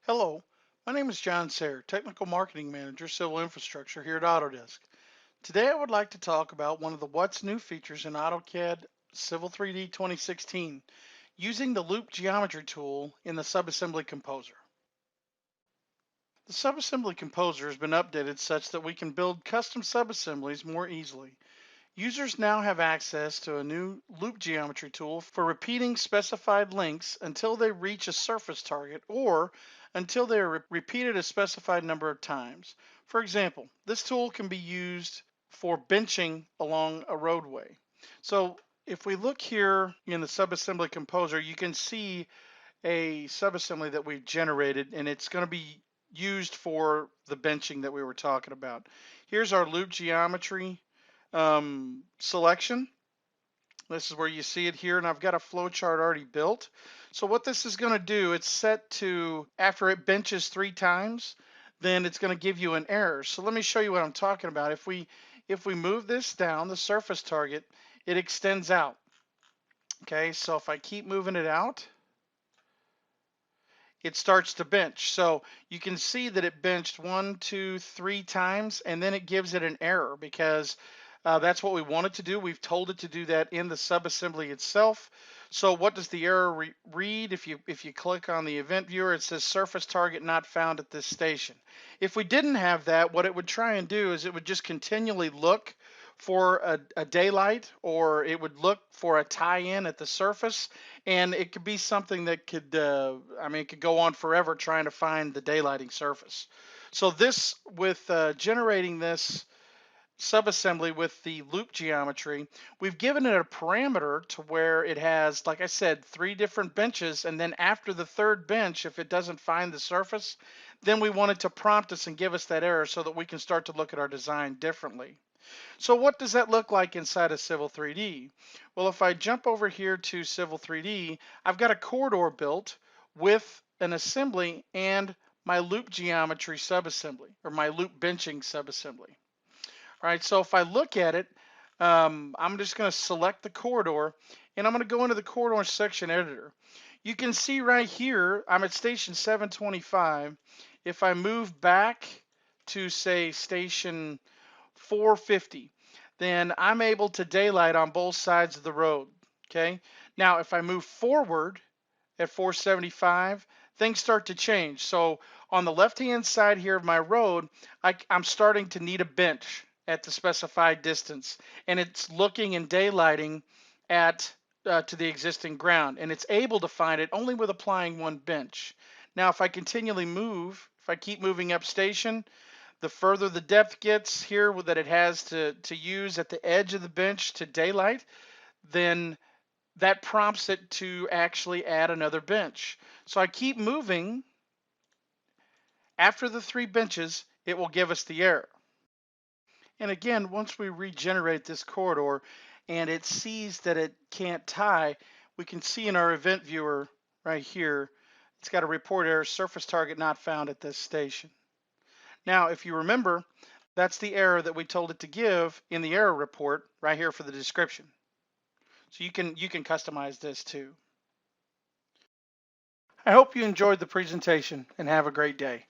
Hello, my name is John Sayre, Technical Marketing Manager, Civil Infrastructure here at Autodesk. Today I would like to talk about one of the What's New features in AutoCAD Civil 3D 2016, using the Loop Geometry tool in the Subassembly Composer. The Subassembly Composer has been updated such that we can build custom subassemblies more easily. Users now have access to a new loop geometry tool for repeating specified lengths until they reach a surface target or until they are repeated a specified number of times. For example, this tool can be used for benching along a roadway. So if we look here in the subassembly composer, you can see a subassembly that we've generated, and it's going to be used for the benching that we were talking about. Here's our loop geometry selection. This is where you see it here, and I've got a flow chart already built. So what this is going to do, it's set to after it benches 3 times, then it's going to give you an error. So let me show you what I'm talking about. If we move this down, the surface target, it extends out. Okay, so if I keep moving it out, it starts to bench. So you can see that it benched 1, 2, 3 times, and then it gives it an error because that's what we want it to do. We've told it to do that in the subassembly itself. So what does the error read? If you click on the event viewer, it says surface target not found at this station. If we didn't have that, what it would try and do is it would just continually look for a daylight, or it would look for a tie-in at the surface, and it could be something that could, it could go on forever trying to find the daylighting surface. So this, with generating this subassembly with the loop geometry, we've given it a parameter to where it has, like I said, 3 different benches, and then after the 3rd bench, if it doesn't find the surface, then we want it to prompt us and give us that error so that we can start to look at our design differently. So what does that look like inside of Civil 3D? Well, if I jump over here to Civil 3D, I've got a corridor built with an assembly and my loop geometry subassembly, or my loop benching subassembly. All right, so if I look at it, I'm just going to select the corridor, and I'm going to go into the corridor section editor. You can see right here, I'm at station 725. If I move back to, say, station 450, then I'm able to daylight on both sides of the road. Okay. Now, if I move forward at 475, things start to change. So on the left-hand side here of my road, I'm starting to need a bench at the specified distance, and it's looking and daylighting at to the existing ground, and it's able to find it only with applying one bench. Now, if I continually move, if I keep moving up station, the further the depth gets here that it has to use at the edge of the bench to daylight, then that prompts it to actually add another bench. So I keep moving. After the 3 benches, it will give us the error. And again, once we regenerate this corridor and it sees that it can't tie, we can see in our event viewer right here, it's got a report error, surface target not found at this station. Now, if you remember, that's the error that we told it to give in the error report right here for the description. So you can customize this too. I hope you enjoyed the presentation and have a great day.